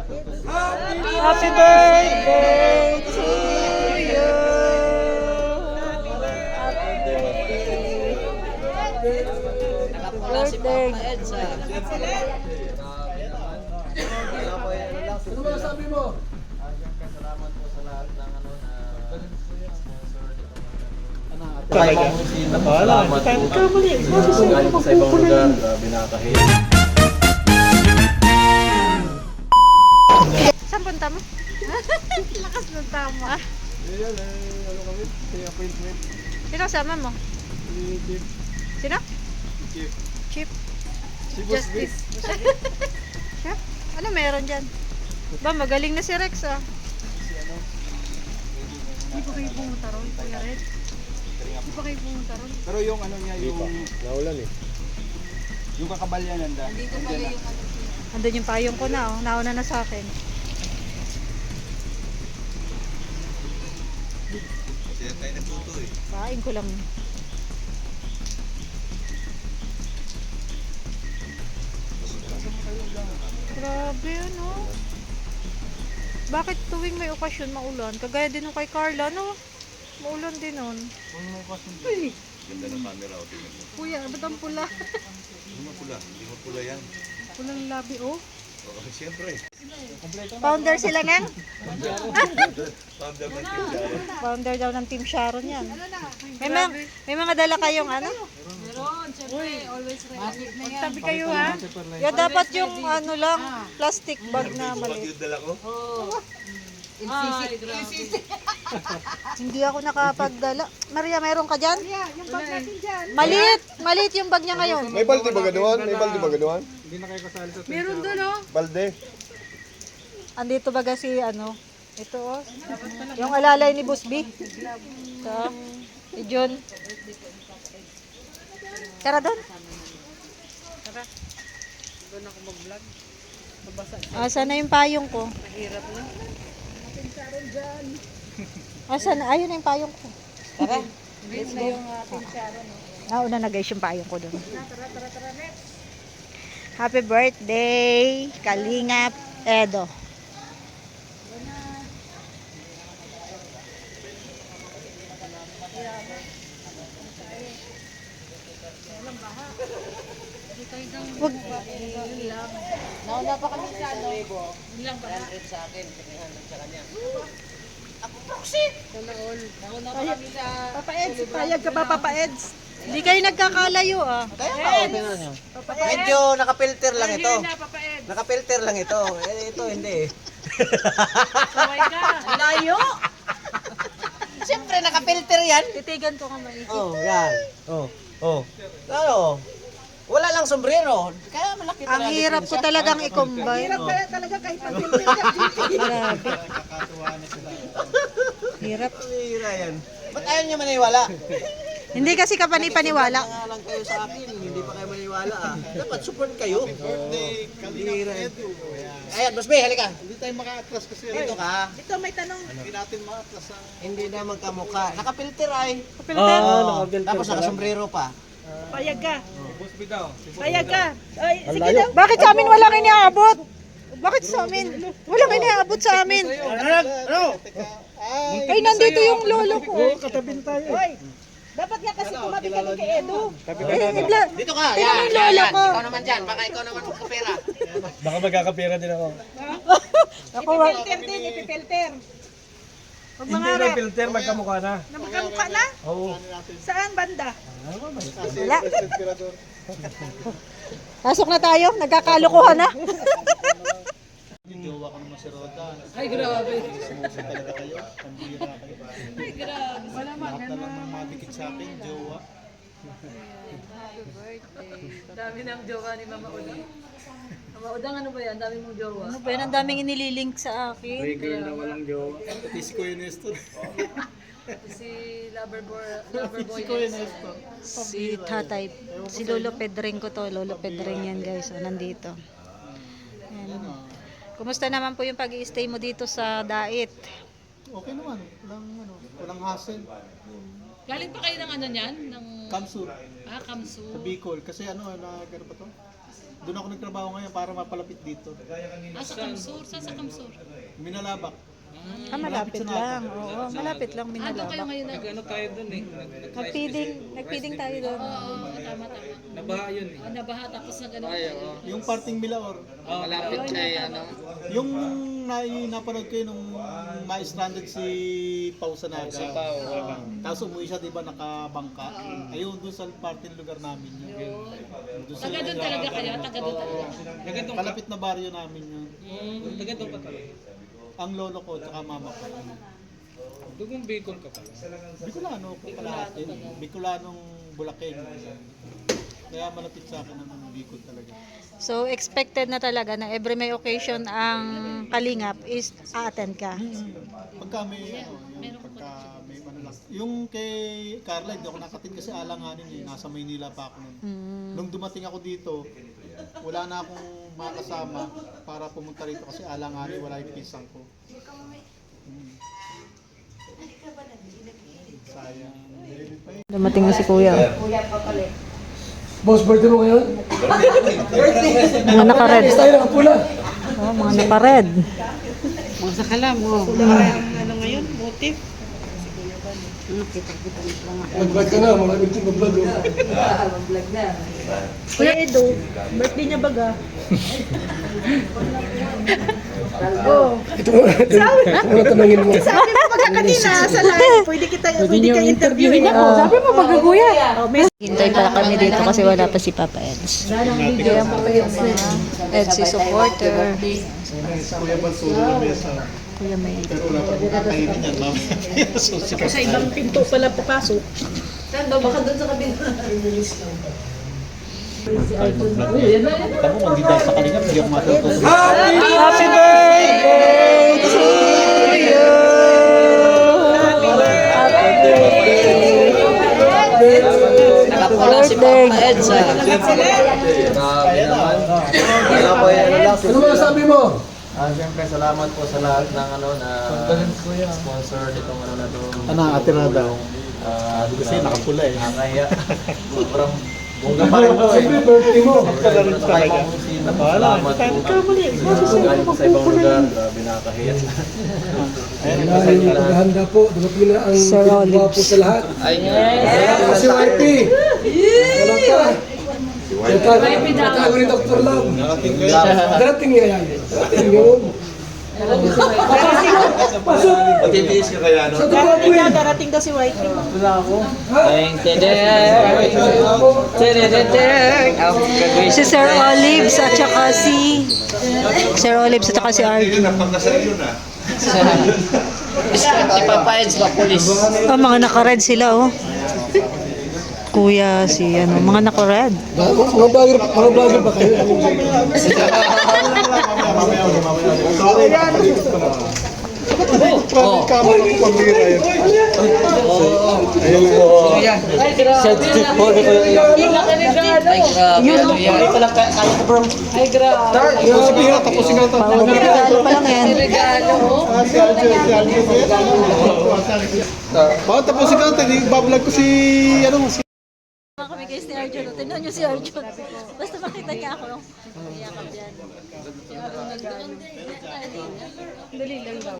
Happy birthday to you. Happy birthday. Ano ba sabi mo? Salamat po sa lahat ng sponsor nito. Talaga? Salamat po. Galing sa ibang lugar, binakahin. Saan punta mo? Lakas ng tama. Ayan, ano kami? May appointment. Sino sama mo? Si Chief. Sino? Chief. Chief Si Boss Vic. Justice. Siya? Ano meron dyan? Ba, magaling na si Rex ah. Si ano? Hindi pa kayo pumunta ron, Kuya Red? Hindi pa kayo pumunta ron? Pero yung ano niya, yung Naulan eh. yung kakabalyan nanda. Andun yung payong ko na oh. Nauna na sa akin. Kaya tayo natuto eh. Paing ko lang. Grabe ano. Bakit tuwing may okasyon maulan? Kagaya din nung kay Carla, no? Maulan din nun. Ganda ng camera o tingnan mo. Kuya, ba't ang pula? Hindi mo pula. Hindi mo pula yan. Pulang labi, oh. Oo, siyempre. Founder sila nga? Founder ng Team Sharon. Founder daw ng Team Sharon yan. May mga dala kayong ano? Meron, syempre, always ready na yan. Tabi kayo ha? Yan dapat yung ano lang, plastic bag na Bakit maliit. yung dala ko? Ay, grabe. Hindi ako nakapagdala. Maria, meron ka dyan? Maliit! Maliit yung bag niya ngayon. May balde ba ganuhan? May balde ba ganuhan? Hindi na kayo kasali sa Meron doon, oh. Balde? Andito baga si ano, ito oh. Yung alalay ni Busby. Ito, si John. Tara doon. Tara. Doon ako mag-vlog. Asa na yung payong ko? Mahirap na. Asa na? Ayun na yung payong ko. Tara. Let's go. Nauna na guys yung payong ko doon. Happy birthday, Kalingap Edo. Wag. Nauna pa kami sa ano. Ilang ba? 100 sa akin, 300 sa kanya. Ako proxy! Sana all. Nauna pa kami sa... Papa Eds, payag ka ba Papa Eds? Hindi kayo nagkakalayo ah. Kaya pa, okay na nyo. Medyo nakapilter lang ito. Nakapilter lang ito. Eh, ito hindi eh. Saway ka! Layo! Siyempre, nakapilter yan. Titigan ko nga maigi. Oh, yan. Oh. Ano? Wala lang sombrero. Kaya malaki Ang talaga hirap ko diferensya. talagang i-combine. Hirap kaya talaga kahit Grabe. Hirap. Ang hira yan. Ba't ayaw niya maniwala? Hindi kasi ka panipaniwala. Nga lang kayo sa akin. Hindi pa kayo maniwala ah. Dapat support kayo. Birthday, Kalingap Edu. Ayan, Boss Bay, halika. Hindi tayo maka-atras kasi. Dito ka. Ito may tanong. Hindi natin ma-atras ang... Hindi na magkamukha. Nakapilter ay. Kapilter. Tapos nakasombrero pa. Payag ka. Boss B daw. Payag ka. Ay, sige daw. Bakit sa amin walang iniaabot? Bakit sa amin? Walang iniaabot sa amin. Ano? Ay, nandito yung lolo ko. Katabing tayo. Hoy, dapat nga kasi tumabi kami kay Edu. Dito ka. Tingnan mo Yan, yung lolo ko. Ikaw naman dyan. Baka ikaw naman magkapera. Baka magkakapira din ako. Ako, ipipilter din, ipipilter. Huwag Hindi mangarap. na filter, magkamukha na. Namagkamukha na? Oo. Saan banda? Kasi Wala. respirador. Pasok na tayo, nagkakalukuhan na. Jowa ko naman si Roda. Ay, grabe. Sumusi talaga kayo. Pambira kayo. Ay, grabe. Wala Lahat na lang ng mabikit sa akin, jowa. Happy birthday. Dami ng jowa ni Mama Udang. Mama Udang, ano ba yan? Dami mong jowa. Ano ba yan? Ang daming inililink sa akin. Trigger na walang jowa. Pati si Kuya Nestor. Si Loverboy. Si tatay, si Lolo Pedring ko to. Lolo Pedring yan guys. O, nandito. Ayan. Kumusta naman po yung pag-i-stay mo dito sa Dait? Okay naman. Walang hassle. Galing pa kayo ng ano niyan? Ng... Kamsur. Kamsu. Sa Bicol. Kasi ano, gano'n pa to? Doon ako nagtrabaho ngayon para mapalapit dito. Sa Kamsur? Saan sa Kamsur? Minalabak. Malapit lang. Oo, malapit lang Doon kayo Minalabak. ngayon na? Ano tayo dun eh? Nagpiding tayo doon. Oo, tama. Nabaha yun eh. Nabaha tapos nag-ano. Yung parting Milaor. Malapit kay ano. Yung napanood ko yun nung ma-stranded si Pau Sanaga. Tapos umuwi siya, di ba, nakabangka. Ayun, doon sa parting lugar namin yun. Doon sa Taga doon talaga kayo? Taga doon talaga? kalapit na baryo namin yun. Taga doon ka talaga. Ang lolo ko, tsaka mama ko. Dugong Bicol ka pala. Bicolano ko kalahati. Bicolanong Bulaken. Kaya malapit sa akin ang Bicol talaga. So, expected na talaga na every may occasion ang Kalingap is a-attend ka. Pagka may ano lang. Yung kay Carla, hindi ako nakatin kasi alanganin eh. Nasa Maynila pa ako nun. Nung dumating ako dito, wala na akong makasama para pumunta rito kasi alanganin, wala yung pisang ko. Sayang. Dumating na si Kuya. Boss, birthday mo ngayon? Mga naka-red. Tayo nakapula. Oh, mga naka-red. Mag-vlog ka na, mga bitching mag-vlog. Kuya Edo, birthday niya baga. Ito mo tanongin mo. Sabi mo baga kanina sa live, pwede ka interviewin ako. Sabi mo, baga Kuya. Oh, may Hintay pala kami dito kasi wala pa si Papa Eds. Kaya po yung mga Edsy supporter. Kuya Bansulo ng Mesa. Kuya May. Pero wala pa akong kakainin yan, mamaya. So, sa ibang pinto pala papasok. Tamo, hindi dahil sa kalingap, hindi ako matutunan. Happy birthday to you! Nakapula si Papa Eds ah. Grabe naman. Ano ba sabi mo? Siyempre salamat po sa lahat ng ano na sponsor nitong ano na to. Ano, atirada? Kasi nakapula eh. Nakakahiya. Sobrang bongga pa rin po eh. Siyempre, birthday mo. Salamat po. Galing po sa ibang lugar. Grabe nakakahiya. Dahil paghahanda po, dumating na ang Sir Olives. pinagwapo sa lahat. Ay, Si YP. Wala ka. Natago ni Dr. Love. Darating niya yan. Darating yun. Matitiis ka kaya no? Sa totoo po yun. Darating daw si Whitey. Si Sir Olives at saka si RG. Si Papa Eds ba pulis? Oh, mga naka-red sila oh. Kuya, si ano, mga naka-red. Mga vlogger ba kayo? Oh. Ay grabe ano yan? Regalo pa lang yan. Bakit tapusin ka natin? Bablog ko si Kami guys ni Arjun. Tingnan nyo si Arjun. Basta makita niya ako. Iyakap yan. Dali lang daw.